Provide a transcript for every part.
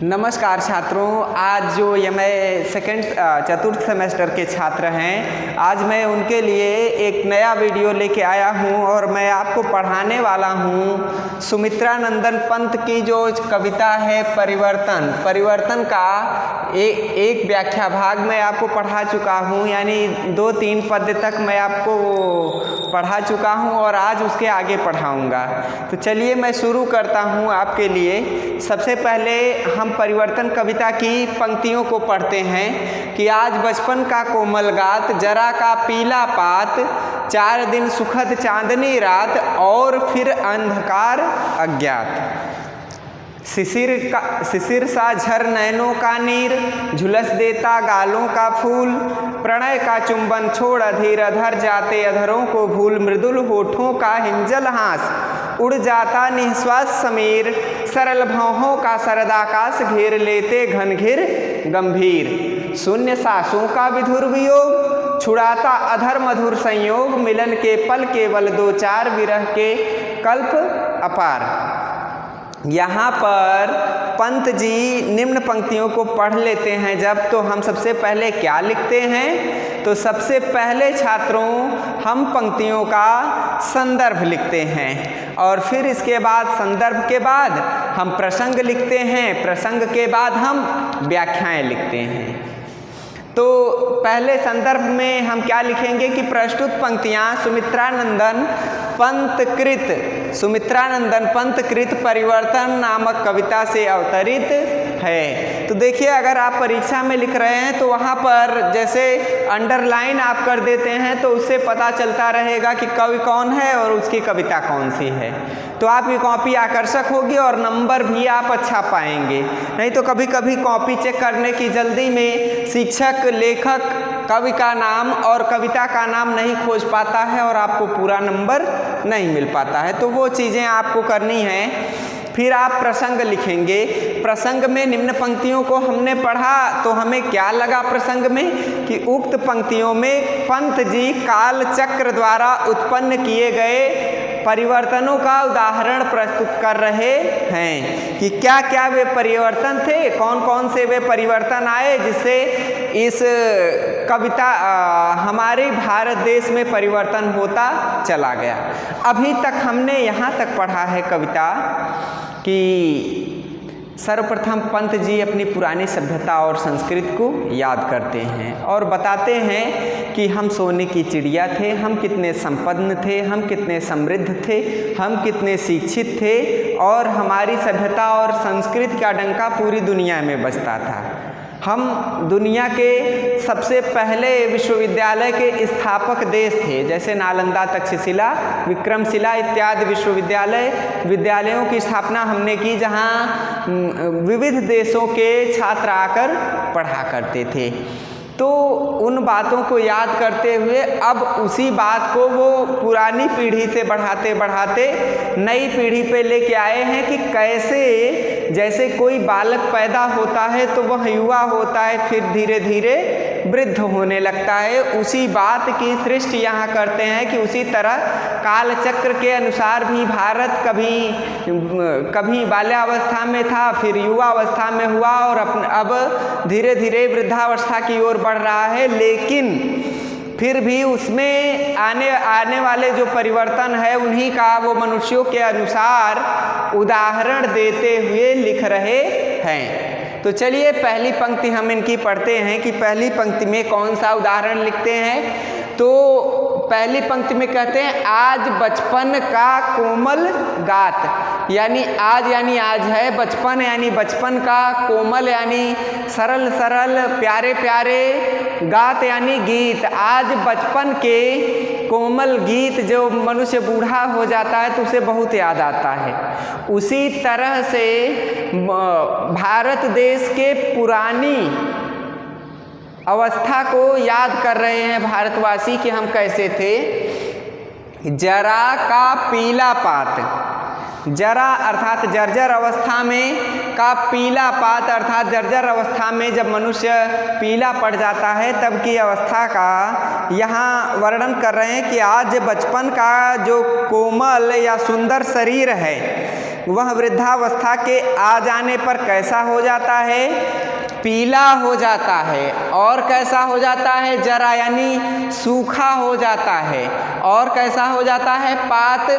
नमस्कार छात्रों, आज जो ये मैं चतुर्थ सेमेस्टर के छात्र हैं, आज मैं उनके लिए एक नया वीडियो लेके आया हूँ और मैं आपको पढ़ाने वाला हूँ सुमित्रा नंदन पंत की जो कविता है परिवर्तन का एक व्याख्या भाग मैं आपको पढ़ा चुका हूँ, यानी 2-3 पद्य तक मैं आपको पढ़ा चुका हूँ और आज उसके आगे पढ़ाऊँगा। तो चलिए मैं शुरू करता हूँ आपके लिए। सबसे पहले हम परिवर्तन कविता की पंक्तियों को पढ़ते हैं कि आज बचपन का कोमल गात, जरा का पीला पात, 4 दिन सुखद चांदनी रात और फिर अंधकार अज्ञात। शिशिर सा झर नैनों का नीर, झुलस देता गालों का फूल, प्रणय का चुंबन छोड़ अधीर अधर जाते अधरों को भूल, मृदुल होठों का हिंजल हास, उड़ जाता निःश्वास समीर, सरल भौहों का सरदाकाश घेर लेते घनघिर गंभीर, शून्य सांसों का विधुर वियोग, छुड़ाता अधर मधुर संयोग, मिलन के पल केवल 2-4 विरह के कल्प अपार। यहाँ पर पंत जी निम्न पंक्तियों को पढ़ लेते हैं जब, तो हम सबसे पहले क्या लिखते हैं, तो सबसे पहले छात्रों हम पंक्तियों का संदर्भ लिखते हैं और फिर इसके बाद संदर्भ के बाद हम प्रसंग लिखते हैं, प्रसंग के बाद हम व्याख्याएं लिखते हैं। तो पहले संदर्भ में हम क्या लिखेंगे कि प्रस्तुत पंक्तियाँ सुमित्रा नंदन पंत कृत परिवर्तन नामक कविता से अवतरित है। तो देखिए, अगर आप परीक्षा में लिख रहे हैं तो वहाँ पर जैसे अंडरलाइन आप कर देते हैं तो उससे पता चलता रहेगा कि कवि कौन है और उसकी कविता कौन सी है। तो आपकी कॉपी आकर्षक होगी और नंबर भी आप अच्छा पाएंगे। नहीं तो कभी कभी कॉपी चेक करने की जल्दी में शिक्षक लेखक कवि का नाम और कविता का नाम नहीं खोज पाता है और आपको पूरा नंबर नहीं मिल पाता है। तो वो चीज़ें आपको करनी हैं। फिर आप प्रसंग लिखेंगे। प्रसंग में निम्न पंक्तियों को हमने पढ़ा तो हमें क्या लगा प्रसंग में कि उक्त पंक्तियों में पंत जी काल चक्र द्वारा उत्पन्न किए गए परिवर्तनों का उदाहरण प्रस्तुत कर रहे हैं कि क्या क्या वे परिवर्तन थे, कौन कौन से वे परिवर्तन आए जिससे इस कविता हमारे भारत देश में परिवर्तन होता चला गया। अभी तक हमने यहाँ तक पढ़ा है कविता कि सर्वप्रथम पंत जी अपनी पुरानी सभ्यता और संस्कृति को याद करते हैं और बताते हैं कि हम सोने की चिड़िया थे, हम कितने संपन्न थे, हम कितने समृद्ध थे, हम कितने शिक्षित थे और हमारी सभ्यता और संस्कृति का डंका पूरी दुनिया में बजता था। हम दुनिया के सबसे पहले विश्वविद्यालय के स्थापक देश थे, जैसे नालंदा, तक्षशिला, विक्रमशिला इत्यादि विद्यालयों की स्थापना हमने की, जहाँ विविध देशों के छात्र आकर पढ़ा करते थे। तो उन बातों को याद करते हुए अब उसी बात को वो पुरानी पीढ़ी से बढ़ाते बढ़ाते नई पीढ़ी पे लेके आए हैं कि कैसे जैसे कोई बालक पैदा होता है तो वह युवा होता है, फिर धीरे धीरे वृद्ध होने लगता है। उसी बात की सृष्टि यहाँ करते हैं कि उसी तरह कालचक्र के अनुसार भी भारत कभी बाल्यावस्था में था, फिर युवावस्था में हुआ और अब धीरे धीरे वृद्धावस्था की ओर बढ़ रहा है। लेकिन फिर भी उसमें आने वाले जो परिवर्तन है उन्हीं का वो मनुष्यों के अनुसार उदाहरण देते हुए लिख रहे हैं। तो चलिए पहली पंक्ति हम इनकी पढ़ते हैं कि पहली पंक्ति में कौन सा उदाहरण लिखते हैं। तो पहली पंक्ति में कहते हैं आज बचपन का कोमल गात, यानी आज है, बचपन यानी बचपन का, कोमल यानी सरल प्यारे गात यानी गीत। आज बचपन के कोमल गीत जो मनुष्य बूढ़ा हो जाता है तो उसे बहुत याद आता है। उसी तरह से भारत देश के पुरानी अवस्था को याद कर रहे हैं भारतवासी कि हम कैसे थे। जरा का पीला पात, जरा अर्थात जर्जर अवस्था में, का पीला पात अर्थात जर्जर अवस्था में जब मनुष्य पीला पड़ जाता है तब की अवस्था का यहाँ वर्णन कर रहे हैं कि आज बचपन का जो कोमल या सुंदर शरीर है वह वृद्धावस्था के आ जाने पर कैसा हो जाता है? पीला हो जाता है। और कैसा हो जाता है? जरा यानी सूखा हो जाता है। और कैसा हो जाता है? पात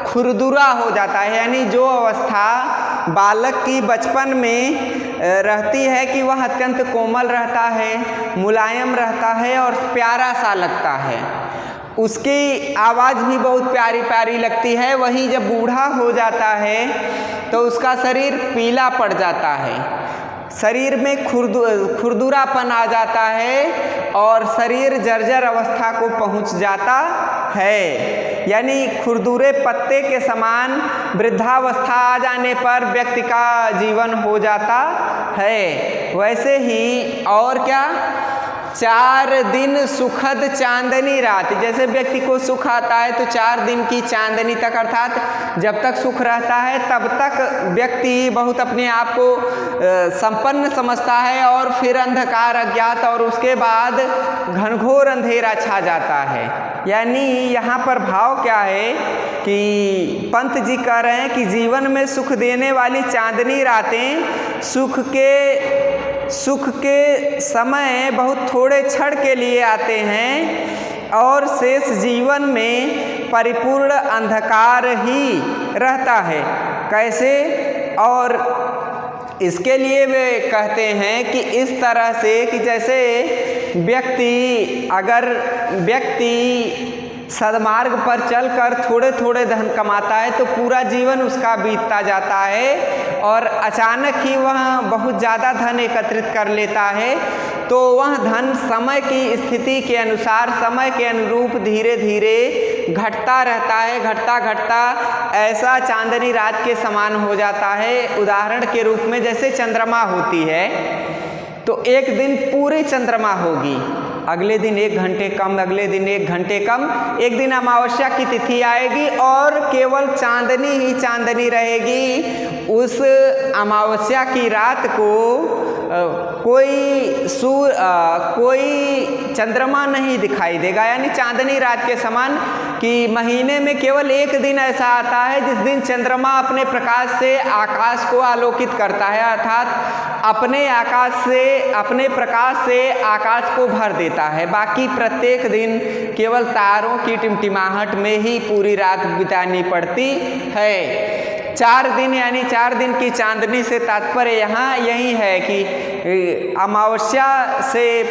खुरदुरा हो जाता है। यानी जो अवस्था बालक की बचपन में रहती है कि वह अत्यंत कोमल रहता है, मुलायम रहता है और प्यारा सा लगता है, उसकी आवाज़ भी बहुत प्यारी प्यारी लगती है। वही जब बूढ़ा हो जाता है तो उसका शरीर पीला पड़ जाता है, शरीर में खुरदुरापन आ जाता है और शरीर जर्जर अवस्था को पहुंच जाता है। यानी खुरदुरे पत्ते के समान वृद्धावस्था आ जाने पर व्यक्ति का जीवन हो जाता है। वैसे ही और क्या, 4 दिन सुखद चांदनी रात, जैसे व्यक्ति को सुख आता है तो 4 दिन की चांदनी तक, अर्थात जब तक सुख रहता है तब तक व्यक्ति बहुत अपने आप को संपन्न समझता है और फिर अंधकार अज्ञात और उसके बाद घनघोर अंधेरा छा जाता है। यानी यहाँ पर भाव क्या है कि पंत जी कह रहे हैं कि जीवन में सुख देने वाली चांदनी रातें सुख के समय बहुत थोड़े क्षण के लिए आते हैं और शेष जीवन में परिपूर्ण अंधकार ही रहता है। कैसे? और इसके लिए वे कहते हैं कि इस तरह से कि जैसे व्यक्ति सदमार्ग पर चलकर थोड़े थोड़े धन कमाता है तो पूरा जीवन उसका बीतता जाता है और अचानक ही वह बहुत ज़्यादा धन एकत्रित कर लेता है, तो वह धन समय की स्थिति के अनुसार, समय के अनुरूप धीरे धीरे घटता रहता है, घटता घटता ऐसा चांदनी रात के समान हो जाता है। उदाहरण के रूप में जैसे चंद्रमा होती है तो एक दिन पूरी चंद्रमा होगी, अगले दिन 1 घंटे कम, अगले दिन 1 घंटे कम, एक दिन अमावस्या की तिथि आएगी और केवल चांदनी ही चांदनी रहेगी। उस अमावस्या की रात को कोई चंद्रमा नहीं दिखाई देगा। यानी चांदनी रात के समान कि महीने में केवल एक दिन ऐसा आता है जिस दिन चंद्रमा अपने प्रकाश से आकाश को आलोकित करता है, अर्थात अपने प्रकाश से आकाश को भर देता है। बाकी प्रत्येक दिन केवल तारों की टिमटिमाहट में ही पूरी रात बितानी पड़ती है। 4 दिन यानी 4 दिन की चांदनी से तात्पर्य यहाँ यही है कि अमावस्या से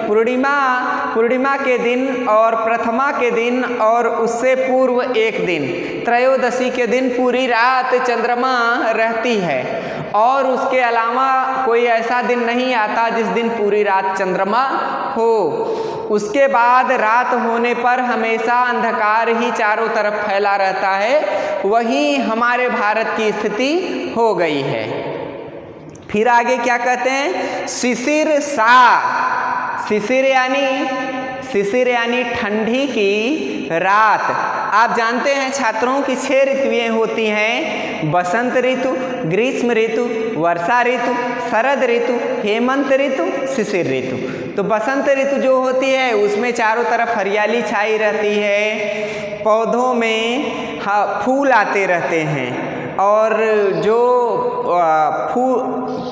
पूर्णिमा के दिन और प्रथमा के दिन और उससे पूर्व एक दिन, त्रयोदशी के दिन पूरी रात चंद्रमा रहती है और उसके अलावा कोई ऐसा दिन नहीं आता जिस दिन पूरी रात चंद्रमा हो। उसके बाद रात होने पर हमेशा अंधकार ही चारों तरफ फैला रहता है। वही हमारे भारत की स्थिति हो गई है। फिर आगे क्या कहते हैं? शिशिर यानी ठंडी की रात। आप जानते हैं छात्रों की 6 ऋतुएं होती हैं, बसंत ऋतु, ग्रीष्म ऋतु, वर्षा ऋतु, शरद ऋतु, हेमंत ऋतु, शिशिर ऋतु। तो बसंत ऋतु जो होती है उसमें चारों तरफ हरियाली छाई रहती है, पौधों में फूल आते रहते हैं और जो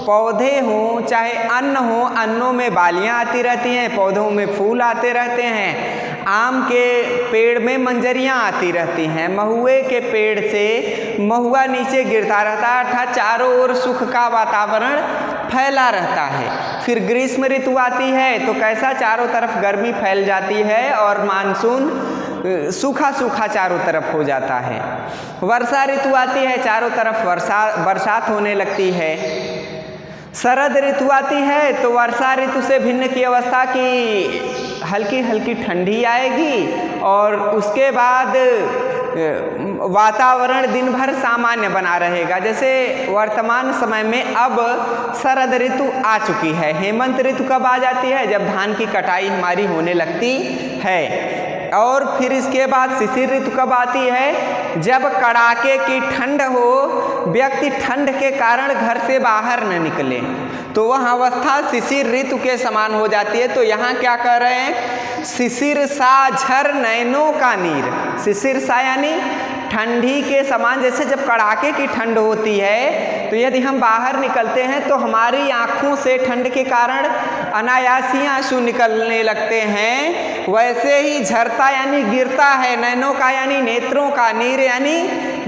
पौधे हों चाहे अन्न हो, अन्नों में बालियां आती रहती हैं, पौधों में फूल आते रहते हैं, आम के पेड़ में मंजरियां आती रहती हैं, महुए के पेड़ से महुआ नीचे गिरता रहता है, अर्थात चारों ओर सुख का वातावरण फैला रहता है। फिर ग्रीष्म ऋतु आती है तो कैसा, चारों तरफ गर्मी फैल जाती है और मानसून सूखा सूखा चारों तरफ हो जाता है। वर्षा ऋतु आती है, चारों तरफ बरसात होने लगती है। शरद ऋतु आती है तो वर्षा ऋतु से भिन्न की अवस्था की हल्की हल्की ठंडी आएगी और उसके बाद वातावरण दिन भर सामान्य बना रहेगा। जैसे वर्तमान समय में अब शरद ऋतु आ चुकी है। हेमंत ऋतु कब आ जाती है? जब धान की कटाई हमारी होने लगती है। और फिर इसके बाद शिशिर ऋतु कब आती है? जब कड़ाके की ठंड हो, व्यक्ति ठंड के कारण घर से बाहर न निकले, तो वह अवस्था शिशिर ऋतु के समान हो जाती है। तो यहाँ क्या कह रहे हैं? शिशिर सा झर नैनों का नीर। शिशिर सा यानी ठंडी के समान, जैसे जब कड़ाके की ठंड होती है तो यदि हम बाहर निकलते हैं तो हमारी आँखों से ठंड के कारण अनायास ही आंसू निकलने लगते हैं, वैसे ही झरता यानी गिरता है नैनों का यानी नेत्रों का, नीर यानी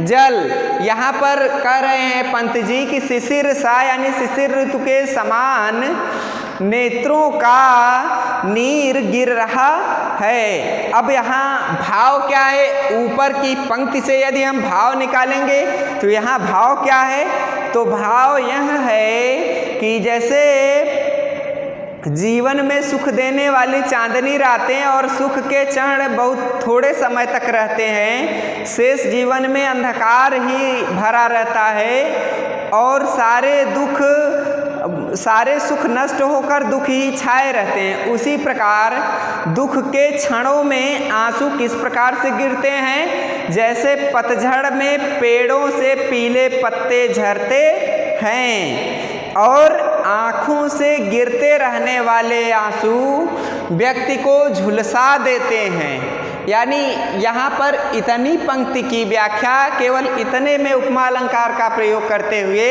जल। यहाँ पर कह रहे हैं पंत जी कि शिशिर सा यानी शिशिर ऋतु के समान नेत्रों का नीर गिर रहा है। अब यहाँ भाव क्या है, ऊपर की पंक्ति से यदि हम भाव निकालेंगे तो यहाँ भाव क्या है, तो भाव यह है कि जैसे जीवन में सुख देने वाली चांदनी रातें और सुख के क्षण बहुत थोड़े समय तक रहते हैं, शेष जीवन में अंधकार ही भरा रहता है और सारे सुख नष्ट होकर दुख ही छाए रहते हैं। उसी प्रकार दुख के क्षणों में आंसू किस प्रकार से गिरते हैं, जैसे पतझड़ में पेड़ों से पीले पत्ते झरते हैं और आँखों से गिरते रहने वाले आंसू व्यक्ति को झुलसा देते हैं। यानी यहाँ पर इतनी पंक्ति की व्याख्या केवल इतने में उपमा अलंकार का प्रयोग करते हुए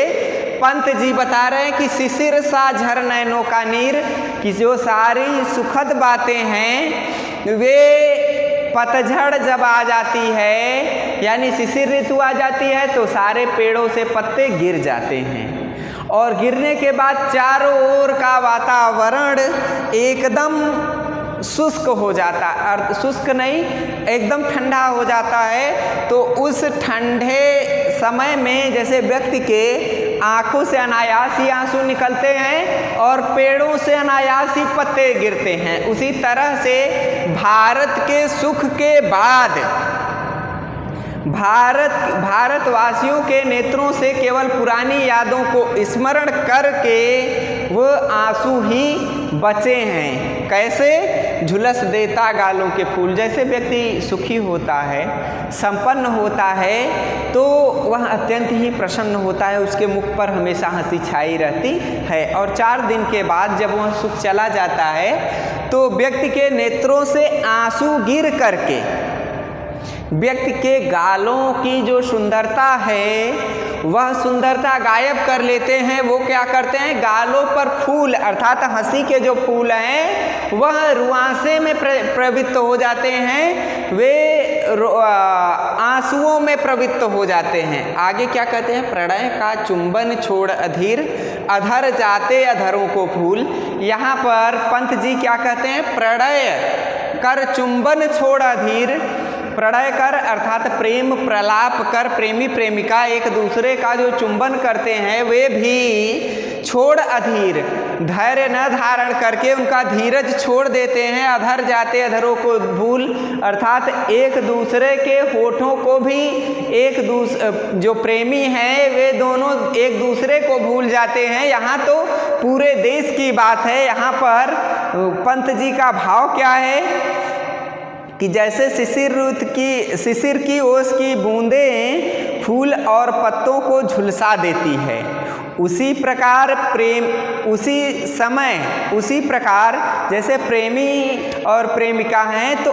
पंत जी बता रहे हैं कि शिशिर सा झर नैनों का नीर, कि जो सारी सुखद बातें हैं वे पतझड़ जब आ जाती है यानी शिशिर ऋतु आ जाती है तो सारे पेड़ों से पत्ते गिर जाते हैं और गिरने के बाद चारों ओर का वातावरण एकदम शुष्क हो जाता है, शुष्क नहीं एकदम ठंडा हो जाता है। तो उस ठंडे समय में जैसे व्यक्ति के आँखों से अनायास ही आंसू निकलते हैं और पेड़ों से अनायास ही पत्ते गिरते हैं, उसी तरह से भारत के सुख के बाद भारतवासियों के नेत्रों से केवल पुरानी यादों को स्मरण करके वो आंसू ही बचे हैं। कैसे, झुलस देता गालों के फूल। जैसे व्यक्ति सुखी होता है, संपन्न होता है तो वह अत्यंत ही प्रसन्न होता है, उसके मुख पर हमेशा हंसी छाई रहती है और 4 दिन के बाद जब वह सुख चला जाता है तो व्यक्ति के नेत्रों से आंसू गिर करके व्यक्ति के गालों की जो सुंदरता है वह सुंदरता गायब कर लेते हैं। वो क्या करते हैं, गालों पर फूल अर्थात हंसी के जो फूल हैं वह रुआंसे में प्रवृत्त हो जाते हैं, वे आंसुओं में प्रवृत्त हो जाते हैं। आगे क्या कहते हैं, प्रणय का चुंबन छोड़ अधीर अधर जाते अधरों को फूल। यहाँ पर पंत जी क्या कहते हैं, प्रणय कर चुंबन छोड़ अधीर। प्रणय कर अर्थात प्रेम प्रलाप कर, प्रेमी प्रेमिका एक दूसरे का जो चुंबन करते हैं वे भी छोड़ अधीर, धैर्य न धारण करके उनका धीरज छोड़ देते हैं। अधर जाते अधरों को भूल अर्थात एक दूसरे के होठों को भी जो प्रेमी हैं वे दोनों एक दूसरे को भूल जाते हैं। यहाँ तो पूरे देश की बात है। यहाँ पर पंत जी का भाव क्या है कि जैसे शिशिर की ओस की बूंदें फूल और पत्तों को झुलसा देती है, उसी प्रकार जैसे प्रेमी और प्रेमिका हैं तो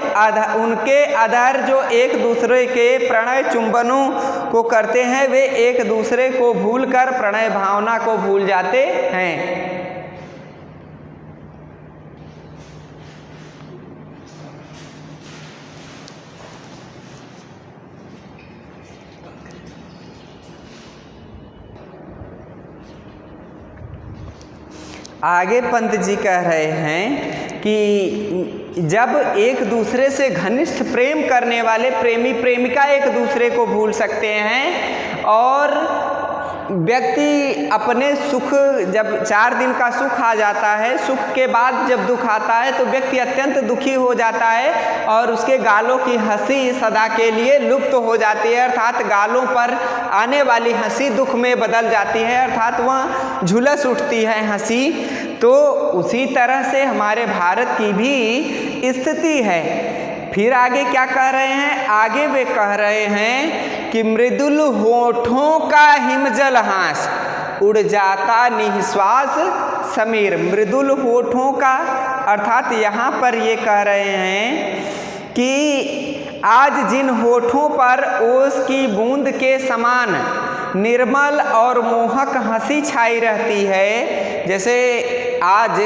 उनके अधर जो एक दूसरे के प्रणय चुंबनों को करते हैं वे एक दूसरे को भूलकर प्रणय भावना को भूल जाते हैं। आगे पंत जी कह रहे हैं कि जब एक दूसरे से घनिष्ठ प्रेम करने वाले प्रेमी प्रेमिका एक दूसरे को भूल सकते हैं और व्यक्ति अपने सुख, जब 4 दिन का सुख आ जाता है, सुख के बाद जब दुख आता है तो व्यक्ति अत्यंत दुखी हो जाता है और उसके गालों की हंसी सदा के लिए लुप्त हो जाती है, अर्थात गालों पर आने वाली हंसी दुख में बदल जाती है, अर्थात वह झुलस उठती है हंसी। तो उसी तरह से हमारे भारत की भी स्थिति है। फिर आगे क्या कह रहे हैं, आगे वे कह रहे हैं कि मृदुल होठों का हिमजल हास उड़ जाता निःश्वास समीर। मृदुल होठों का अर्थात यहाँ पर ये कह रहे हैं कि आज जिन होठों पर ओस की बूंद के समान निर्मल और मोहक हंसी छाई रहती है, जैसे आज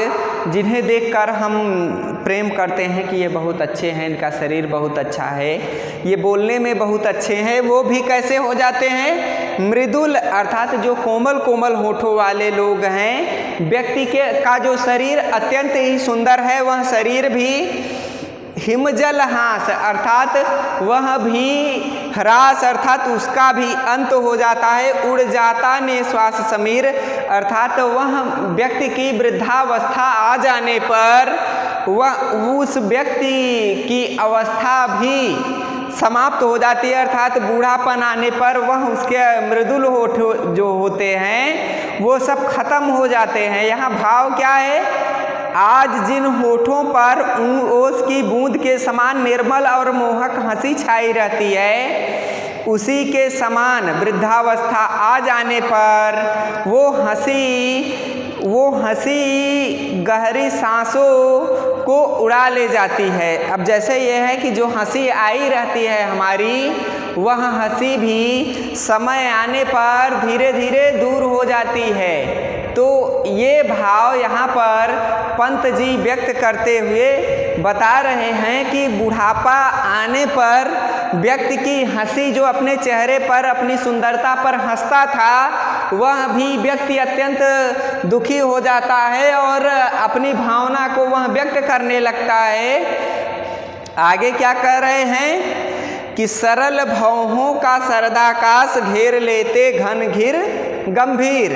जिन्हें देखकर हम प्रेम करते हैं कि ये बहुत अच्छे हैं, इनका शरीर बहुत अच्छा है, ये बोलने में बहुत अच्छे हैं, वो भी कैसे हो जाते हैं? मृदुल, अर्थात जो कोमल कोमल होठों वाले लोग हैं, व्यक्ति का जो शरीर अत्यंत ही सुंदर है, वह शरीर भी हिमजल हास, अर्थात वह भी ह्रास, अर्थात उसका भी अंत हो जाता है। उड़ जाता ने श्वास समीर, अर्थात वह व्यक्ति की वृद्धावस्था आ जाने पर वह उस व्यक्ति की अवस्था भी समाप्त हो जाती है, अर्थात बूढ़ापन आने पर वह उसके मृदुल होठ जो होते हैं वो सब खत्म हो जाते हैं। यहाँ भाव क्या है? आज जिन होठों पर ओस की बूंद के समान निर्मल और मोहक हंसी छाई रहती है, उसी के समान वृद्धावस्था आ जाने पर वो हंसी गहरी सांसों को उड़ा ले जाती है। अब जैसे ये है कि जो हंसी आई रहती है हमारी, वह हंसी भी समय आने पर धीरे धीरे दूर हो जाती है। तो ये भाव यहाँ पर पंत जी व्यक्त करते हुए बता रहे हैं कि बुढ़ापा आने पर व्यक्ति की हंसी, जो अपने चेहरे पर अपनी सुंदरता पर हंसता था, वह भी व्यक्ति अत्यंत दुखी हो जाता है और अपनी भावना को वह व्यक्त करने लगता है। आगे क्या कह रहे हैं कि सरल भौहों का सरदाकाश घेर लेते घन घिर गंभीर।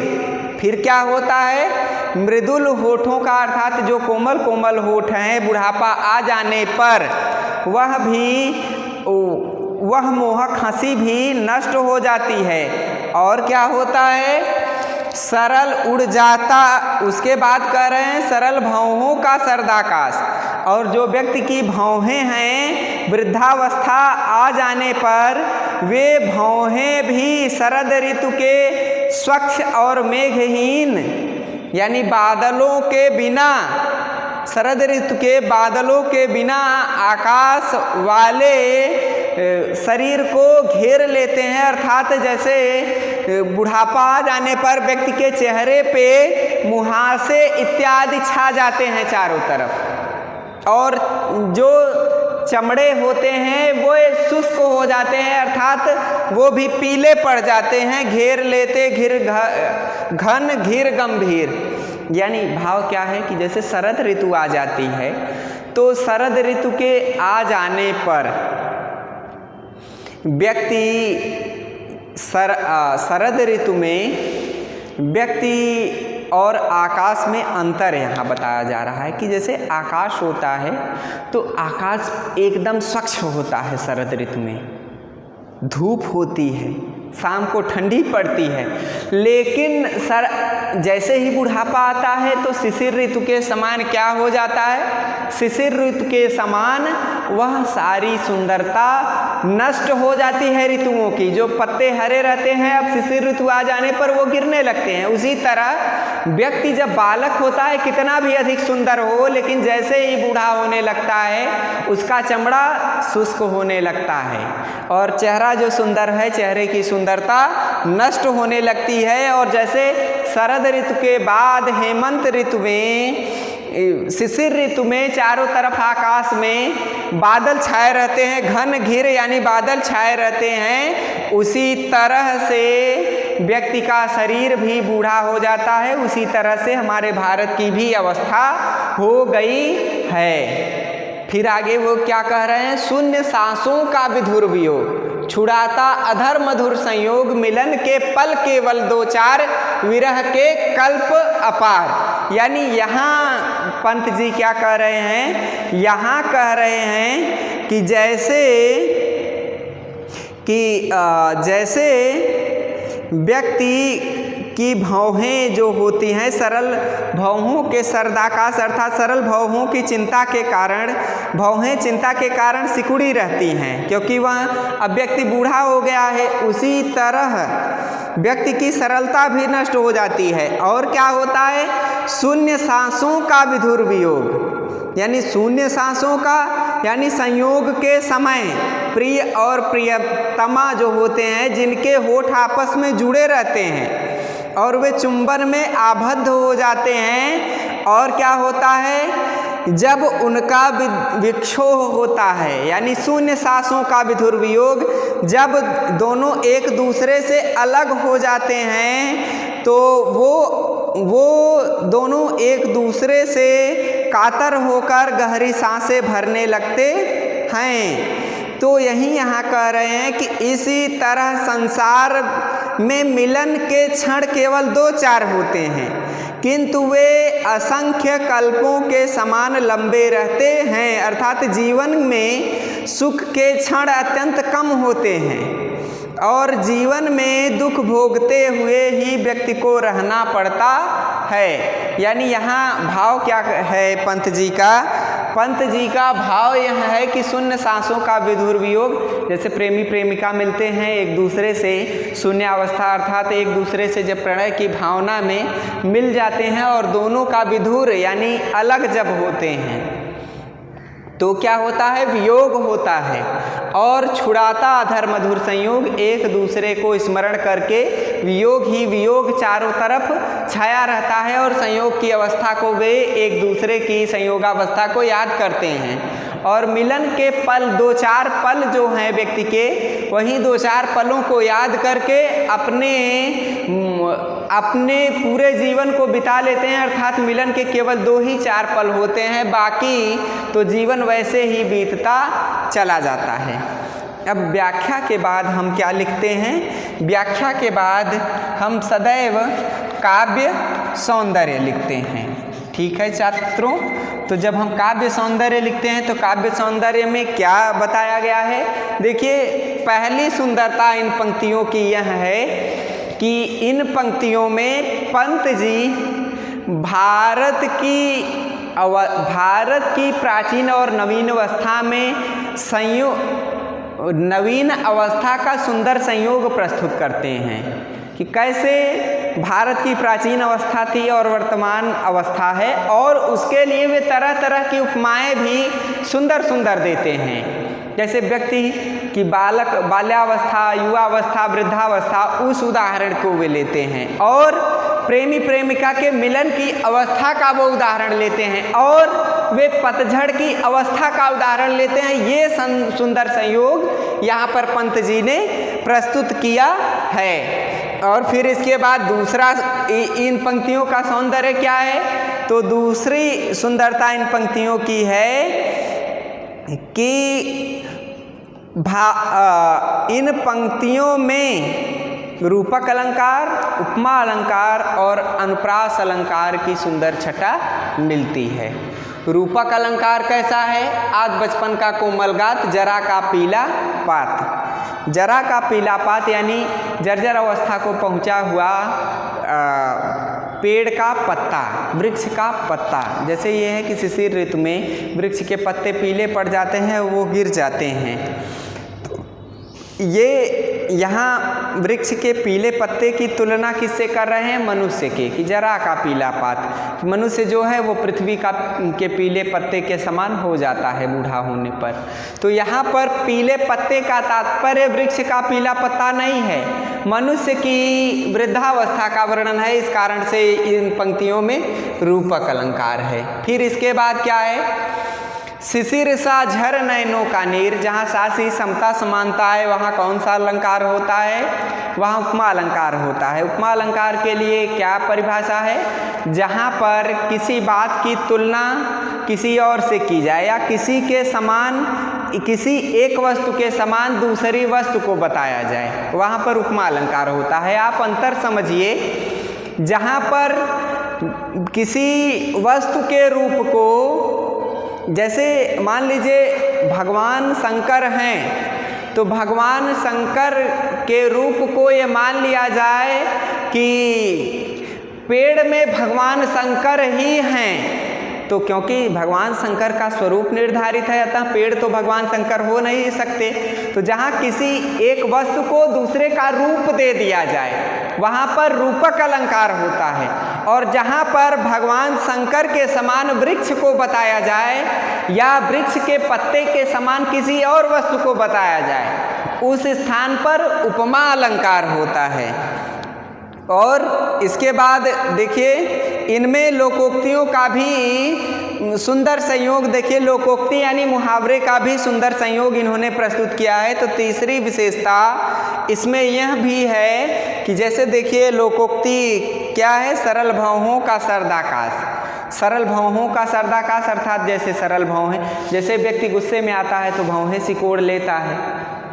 फिर क्या होता है? मृदुल होठों का, अर्थात जो कोमल कोमल होठ हैं, बुढ़ापा आ जाने पर वह मोहक हंसी भी नष्ट हो जाती है। और क्या होता है? सरल उड़ जाता, उसके बाद कह रहे हैं सरल भौहों का सरदाकाश, और जो व्यक्ति की भौहें हैं, वृद्धावस्था आ जाने पर वे भौहें भी शरद ऋतु के स्वच्छ और मेघहीन, यानी बादलों के बिना, शरद ऋतु के बादलों के बिना आकाश वाले शरीर को घेर लेते हैं। अर्थात जैसे बुढ़ापा आ जाने पर व्यक्ति के चेहरे पे मुहासे इत्यादि छा जाते हैं चारों तरफ, और जो चमड़े होते हैं वो शुष्क हो जाते हैं, अर्थात वो भी पीले पड़ जाते हैं। घेर लेते घन घिर गंभीर, यानी भाव क्या है कि जैसे शरद ऋतु आ जाती है, तो शरद ऋतु के आ जाने पर व्यक्ति शरद ऋतु में व्यक्ति और आकाश में अंतर यहाँ बताया जा रहा है कि जैसे आकाश होता है तो आकाश एकदम स्वच्छ होता है शरद ऋतु में, धूप होती है, शाम को ठंडी पड़ती है, लेकिन जैसे ही बुढ़ापा आता है तो शिशिर ऋतु के समान क्या हो जाता है? शिशिर ऋतु के समान वह सारी सुंदरता नष्ट हो जाती है ऋतुओं की। जो पत्ते हरे रहते हैं अब शिशिर ऋतु आ जाने पर वो गिरने लगते हैं। उसी तरह व्यक्ति जब बालक होता है कितना भी अधिक सुंदर हो, लेकिन जैसे ही बूढ़ा होने लगता है उसका चमड़ा शुष्क होने लगता है और चेहरा जो सुंदर है, चेहरे की सुंदरता नष्ट होने लगती है। और जैसे शरद ऋतु के बाद हेमंत ऋतु में, शिशिर ऋतु में चारों तरफ आकाश में बादल छाए रहते हैं, घन घिर यानी बादल छाए रहते हैं, उसी तरह से व्यक्ति का शरीर भी बूढ़ा हो जाता है। उसी तरह से हमारे भारत की भी अवस्था हो गई है। फिर आगे वो क्या कह रहे हैं? शून्य सांसों का विधुर वियोग छुड़ाता अधर मधुर संयोग, मिलन के पल केवल दो चार, विरह के कल्प अपार। यानी यहाँ पंत जी क्या कह रहे हैं? यहाँ कह रहे हैं कि जैसे व्यक्ति की भौहें जो होती हैं, सरल भौहों के सरदाकाश अर्थात सरल भौहों की चिंता के कारण, भौहें चिंता के कारण सिकुड़ी रहती हैं क्योंकि वह अब व्यक्ति बूढ़ा हो गया है। उसी तरह व्यक्ति की सरलता भी नष्ट हो जाती है। और क्या होता है? शून्य सांसों का विधुर वियोग, यानी शून्य सांसों का यानी संयोग के समय प्रिय और प्रियतमा जो होते हैं, जिनके होठ आपस में जुड़े रहते हैं और वे चुंबन में आबद्ध हो जाते हैं, और क्या होता है, जब उनका विक्षोभ होता है यानी शून्य सांसों का विधुर वियोग, जब दोनों एक दूसरे से अलग हो जाते हैं तो वो दोनों एक दूसरे से कातर होकर गहरी सांसें भरने लगते हैं। तो यही यहाँ कह रहे हैं कि इसी तरह संसार में मिलन के क्षण केवल 2-4 होते हैं, किंतु वे असंख्य कल्पों के समान लंबे रहते हैं। अर्थात जीवन में सुख के क्षण अत्यंत कम होते हैं और जीवन में दुख भोगते हुए ही व्यक्ति को रहना पड़ता है। यानी यहाँ भाव क्या है पंत जी का भाव यह है कि शून्य सांसों का विधुर वियोग, जैसे प्रेमी प्रेमिका मिलते हैं एक दूसरे से, शून्य अवस्था अर्थात एक दूसरे से जब प्रणय की भावना में मिल जाते हैं और दोनों का विधुर यानी अलग जब होते हैं तो क्या होता है, वियोग होता है। और छुड़ाता अधर मधुर संयोग, एक दूसरे को स्मरण करके वियोग ही वियोग चारों तरफ छाया रहता है और संयोग की अवस्था को वे एक दूसरे की संयोगावस्था को याद करते हैं। और मिलन के पल 2-4 पल जो हैं व्यक्ति के, वही 2-4 पलों को याद करके अपने पूरे जीवन को बिता लेते हैं। अर्थात मिलन के केवल 2 ही 4 पल होते हैं, बाकी तो जीवन वैसे ही बीतता चला जाता है। अब व्याख्या के बाद हम क्या लिखते हैं, व्याख्या के बाद हम सदैव काव्य सौंदर्य लिखते हैं। ठीक है छात्रों, तो जब हम काव्य सौंदर्य लिखते हैं तो काव्य सौंदर्य में क्या बताया गया है, देखिए पहली सुंदरता इन पंक्तियों की यह है कि इन पंक्तियों में पंत जी भारत की प्राचीन और नवीन अवस्था में नवीन अवस्था का सुंदर संयोग प्रस्तुत करते हैं कि कैसे भारत की प्राचीन अवस्था थी और वर्तमान अवस्था है, और उसके लिए वे तरह तरह की उपमाएं भी सुंदर सुंदर देते हैं। जैसे व्यक्ति की बाल्यावस्था, युवावस्था, वृद्धावस्था, उस उदाहरण को वे लेते हैं, और प्रेमी प्रेमिका के मिलन की अवस्था का वो उदाहरण लेते हैं, और वे पतझड़ की अवस्था का उदाहरण लेते हैं। ये सुंदर संयोग यहाँ पर पंत जी ने प्रस्तुत किया है। और फिर इसके बाद दूसरा इन पंक्तियों का सौंदर्य क्या है, तो दूसरी सुंदरता इन पंक्तियों की है कि इन पंक्तियों में रूपक अलंकार, उपमा अलंकार और अनुप्रास अलंकार की सुंदर छटा मिलती है। रूपक अलंकार कैसा है, आज बचपन का कोमलगात जरा का पीला पात। जरा का पीला पात यानी जर्जर अवस्था को पहुंचा हुआ पेड़ का पत्ता, वृक्ष का पत्ता। जैसे ये है कि शिशिर ऋतु में वृक्ष के पत्ते पीले पड़ जाते हैं, वो गिर जाते हैं। ये यहाँ वृक्ष के पीले पत्ते की तुलना किससे कर रहे हैं, मनुष्य के, कि जरा का पीला पात। मनुष्य जो है वो पृथ्वी के पीले पत्ते के समान हो जाता है बूढ़ा होने पर। तो यहाँ पर पीले पत्ते का तात्पर्य वृक्ष का पीला पत्ता नहीं है, मनुष्य की वृद्धावस्था का वर्णन है। इस कारण से इन पंक्तियों में रूपक अलंकार है। फिर इसके बाद क्या है, शिशिर सा झर नयनों का नीर। जहाँ सासी समता समानता है वहाँ कौन सा अलंकार होता है, वहाँ उपमा अलंकार होता है। उपमा अलंकार के लिए क्या परिभाषा है, जहाँ पर किसी बात की तुलना किसी और से की जाए या किसी के समान, किसी एक वस्तु के समान दूसरी वस्तु को बताया जाए, वहाँ पर उपमा अलंकार होता है। आप अंतर समझिए, जहाँ पर किसी वस्तु के रूप को, जैसे मान लीजिए भगवान शंकर हैं, तो भगवान शंकर के रूप को ये मान लिया जाए कि पेड़ में भगवान शंकर ही हैं, तो क्योंकि भगवान शंकर का स्वरूप निर्धारित है, अतः पेड़ तो भगवान शंकर हो नहीं सकते। तो जहाँ किसी एक वस्तु को दूसरे का रूप दे दिया जाए, वहाँ पर रूपक अलंकार होता है। और जहाँ पर भगवान शंकर के समान वृक्ष को बताया जाए या वृक्ष के पत्ते के समान किसी और वस्तु को बताया जाए, उस स्थान पर उपमा अलंकार होता है। और इसके बाद देखिए इनमें लोकोक्तियों का भी सुंदर संयोग, देखिए लोकोक्ति यानी मुहावरे का भी सुंदर संयोग इन्होंने प्रस्तुत किया है। तो तीसरी विशेषता इसमें यह भी है कि जैसे देखिए लोकोक्ति क्या है, सरल भौहों का सरदाकाश। सरल भौहों का सरदाकाश अर्थात जैसे सरल भौं है, जैसे व्यक्ति गुस्से में आता है तो भौहें सिकोड़ लेता है,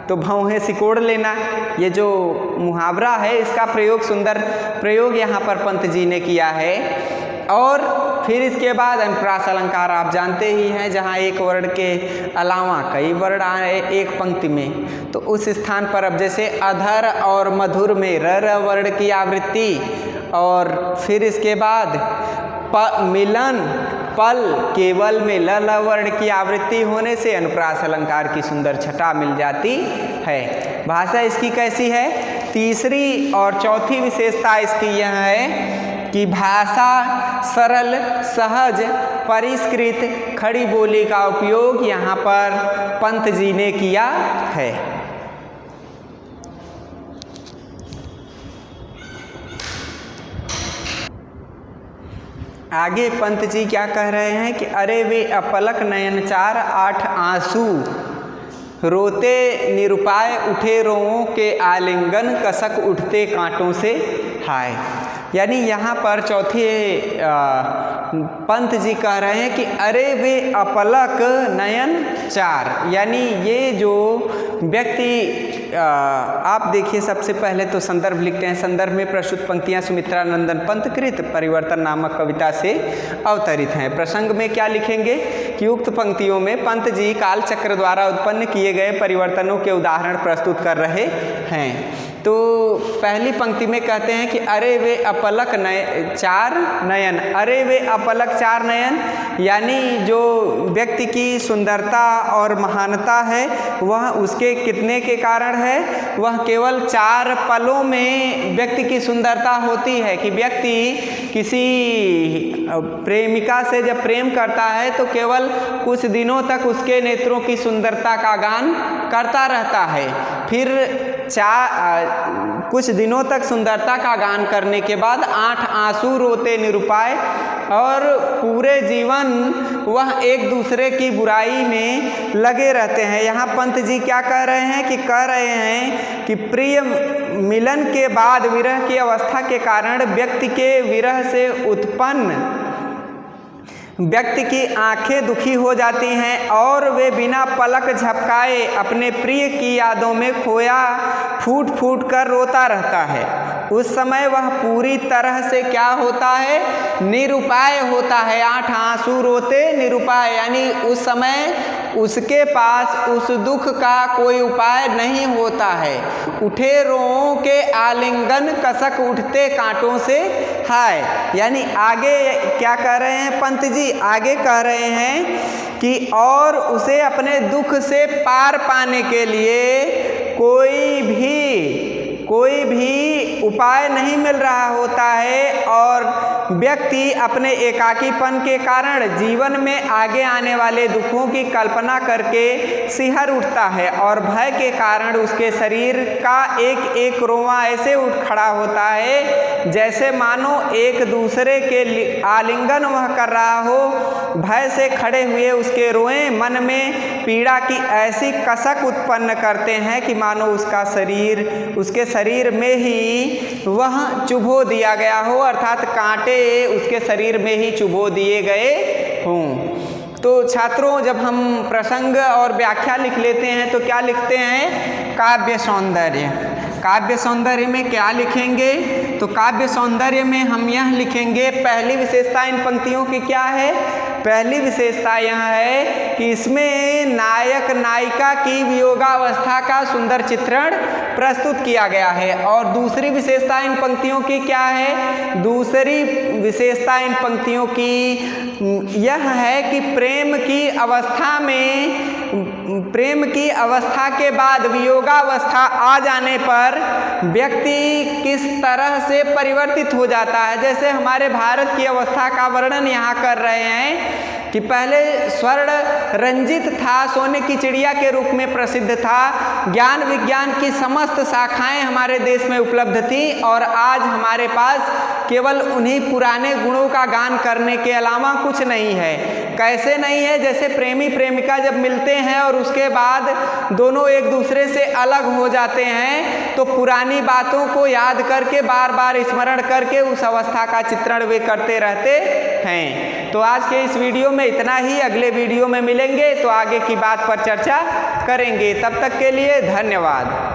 तो भौहें सिकोड़ लेना, ये जो मुहावरा है इसका प्रयोग, सुंदर प्रयोग यहाँ पर पंत जी ने किया है। और फिर इसके बाद अनुप्रास अलंकार आप जानते ही हैं, जहाँ एक वर्ण के अलावा कई वर्ण आए एक पंक्ति में, तो उस स्थान पर अब जैसे अधर और मधुर में र वर्ण की आवृत्ति, और फिर इसके बाद मिलन पल केवल में ल वर्ण की आवृत्ति होने से अनुप्रास अलंकार की सुंदर छटा मिल जाती है। भाषा इसकी कैसी है? तीसरी और चौथी विशेषता इसकी यह है कि भाषा सरल, सहज, परिष्कृत, खड़ी बोली का उपयोग यहाँ पर पंत जी ने किया है। आगे पंत जी क्या कह रहे हैं कि अरे वे अपलक नयन चार आठ आंसू, रोते निरुपाय उठे रोओं के आलिंगन, कसक उठते कांटों से हाय। यानी यहाँ पर चौथे पंत जी कह रहे हैं कि अरे वे अपलक नयन चार, यानी ये जो व्यक्ति आप देखिए सबसे पहले तो संदर्भ लिखते हैं। संदर्भ में प्रस्तुत पंक्तियां सुमित्रा नंदन पंत कृत परिवर्तन नामक कविता से अवतरित हैं। प्रसंग में क्या लिखेंगे कि उक्त पंक्तियों में पंत जी कालचक्र द्वारा उत्पन्न किए गए परिवर्तनों के उदाहरण प्रस्तुत कर रहे हैं। तो पहली पंक्ति में कहते हैं कि अरे वे अपलक चार नयन, अरे वे अपलक चार नयन, यानी जो व्यक्ति की सुंदरता और महानता है वह उसके कितने के कारण है? वह केवल चार पलों में व्यक्ति की सुंदरता होती है कि व्यक्ति किसी प्रेमिका से जब प्रेम करता है तो केवल कुछ दिनों तक उसके नेत्रों की सुंदरता का गान करता रहता है, फिर कुछ दिनों तक सुंदरता का गान करने के बाद आठ आंसू रोते निरुपाय, और पूरे जीवन वह एक दूसरे की बुराई में लगे रहते हैं। यहाँ पंत जी क्या कह रहे हैं कि प्रिय मिलन के बाद विरह की अवस्था के कारण व्यक्ति के विरह से उत्पन्न व्यक्ति की आंखें दुखी हो जाती हैं और वे बिना पलक झपकाए अपने प्रिय की यादों में खोया फूट फूट कर रोता रहता है। उस समय वह पूरी तरह से क्या होता है? निरुपाय होता है। आठ आंसू रोते निरुपाय, यानी उस समय उसके पास उस दुख का कोई उपाय नहीं होता है। उठे रोओं के आलिंगन, कसक उठते कांटों से हाय। यानी आगे क्या कह रहे हैं पंत जी? आगे कह रहे हैं कि और उसे अपने दुख से पार पाने के लिए कोई भी उपाय नहीं मिल रहा होता है, और व्यक्ति अपने एकाकीपन के कारण जीवन में आगे आने वाले दुखों की कल्पना करके सिहर उठता है, और भय के कारण उसके शरीर का एक एक रोंवा ऐसे उठ खड़ा होता है जैसे मानो एक दूसरे के आलिंगन वह कर रहा हो। भय से खड़े हुए उसके रोएं मन में पीड़ा की ऐसी कसक उत्पन्न करते हैं कि मानो उसके शरीर में ही वह चुभो दिया गया हो, अर्थात कांटे उसके शरीर में ही चुभो दिए गए हों। तो छात्रों, जब हम प्रसंग और व्याख्या लिख लेते हैं तो क्या लिखते हैं? काव्य सौंदर्य। काव्य सौंदर्य में क्या लिखेंगे? तो काव्य सौंदर्य में हम यह लिखेंगे, पहली विशेषता इन पंक्तियों की क्या है? पहली विशेषता यह है कि इसमें नायक नायिका की वियोगावस्था का सुंदर चित्रण प्रस्तुत किया गया है। और दूसरी विशेषता इन पंक्तियों की क्या है? दूसरी विशेषता इन पंक्तियों की यह है कि प्रेम की अवस्था के बाद वियोगावस्था आ जाने पर व्यक्ति किस तरह से परिवर्तित हो जाता है। जैसे हमारे भारत की अवस्था का वर्णन यहाँ कर रहे हैं कि पहले स्वर्ण रंजित था, सोने की चिड़िया के रूप में प्रसिद्ध था, ज्ञान विज्ञान की समस्त शाखाएं हमारे देश में उपलब्ध थी, और आज हमारे पास केवल उन्हीं पुराने गुणों का गान करने के अलावा कुछ नहीं है। कैसे नहीं है? जैसे प्रेमी प्रेमिका जब मिलते हैं और उसके बाद दोनों एक दूसरे से अलग हो जाते हैं तो पुरानी बातों को याद करके बार बार स्मरण करके उस अवस्था का चित्रण वे करते रहते हैं। तो आज के इस वीडियो में इतना ही। अगले वीडियो में मिलेंगे तो आगे की बात पर चर्चा करेंगे। तब तक के लिए धन्यवाद।